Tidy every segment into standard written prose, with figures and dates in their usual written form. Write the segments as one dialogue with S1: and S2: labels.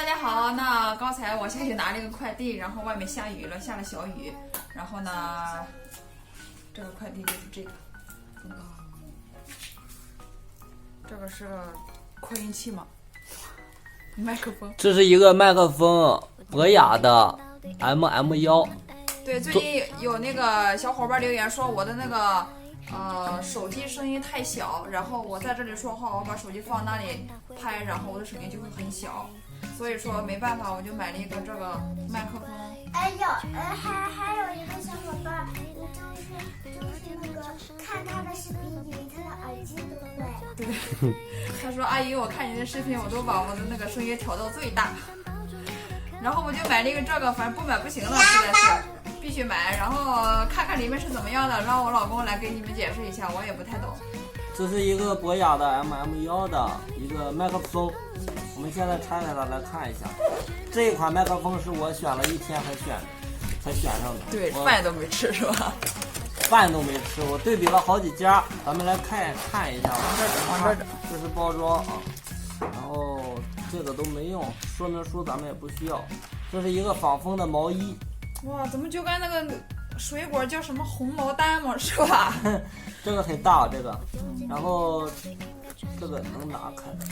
S1: 大家好。那刚才我下去拿了一个快递，然后外面下雨了，下了小雨。然后呢，这个快递就是这个，这个是个扩音器吗？麦克风。
S2: 这是一个麦克风，博雅的 MM1。
S1: 对，最近有那个小伙伴留言说我的那个手机声音太小，然后我在这里说话，我把手机放那里拍，然后我的声音就会很小，所以说没办法，我就买了一个这个麦克风。
S3: 哎呦，还有一个小伙伴，就是那个看他的视频，以为他的耳机都坏了。
S1: 对，他说阿姨，我看你的视频，我都把我的那个声音调到最大，然后我就买了一个这个，反正不买不行了，实在是。必须买，然后看看里面是怎么样的，让我老公来给你们解释一下，我也不太懂。
S2: 这是一个博雅的 MM1的一个麦克风，我们现在拆开它来看一下。这一款麦克风是我选了一天才选上的。
S1: 对，饭都没吃是吧？
S2: 饭都没吃，我对比了好几家，咱们来看一下。
S1: 往这整，
S2: 这是包装啊，然后这个都没用，说明书咱们也不需要。这是一个防风的毛衣。
S1: 哇，怎么就跟那个水果叫什么红毛丹嘛，是吧？
S2: 这个很大，这个，然后这个能拿开的，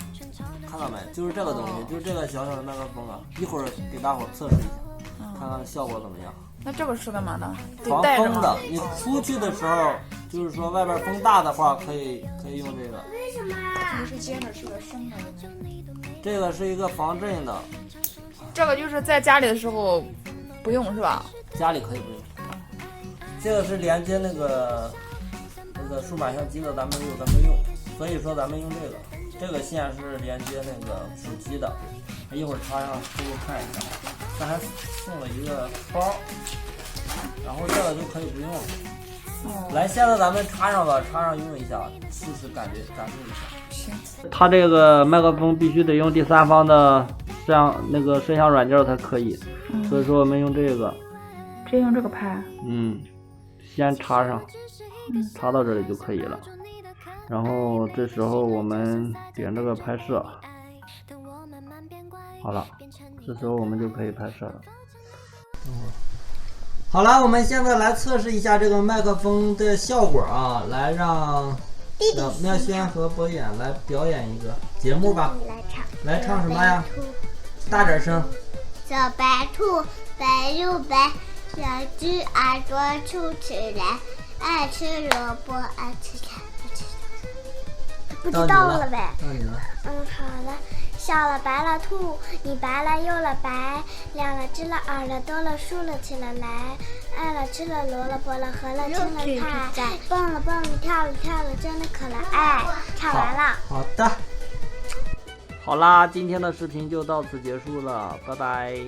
S2: 看到没？就是这个东西，就是这个小小的麦克风啊，一会儿给大伙测试一下，看看效果怎么样。
S1: 那这个是干嘛的？
S2: 防风的，你出去的时候，就是说外边风大的话，可以用这个。
S3: 为什么啊？
S1: 不是接着是个生的。
S2: 这个是一个防震的。
S1: 这个就是在家里的时候不用是吧？
S2: 家里可以不用。这个是连接那个数码相机的，咱们没用，所以说咱们用这个。这个线是连接那个手机的，一会儿插上给我看一下。这还送了一个包，然后这个就可以不用了。来，现在咱们插上吧，插上用一下，试试感受一下。
S1: 行。
S2: 它这个麦克风必须得用第三方的摄像软件才可以，所以说我们用这个。
S1: 直接用这个拍。
S2: 先插上，插到这里就可以了。然后这时候我们点这个拍摄，好了，这时候我们就可以拍摄了。好了，我们现在来测试一下这个麦克风的效果啊，来让妙轩和博远来表演一个节目吧。来唱什么呀？大点声。
S3: 小白兔白又白，小只耳朵出起来，爱吃萝卜爱吃菜不吃不知道了呗。
S2: 到你了。
S3: 好了。小了白了兔，你白了又了白，亮了知了耳了多了竖了起了来，爱了吃了萝了卜了合了吃了菜，蹦了蹦了跳了跳了真的可了爱。唱完了。
S2: 好的。好啦，今天的视频就到此结束了，拜拜。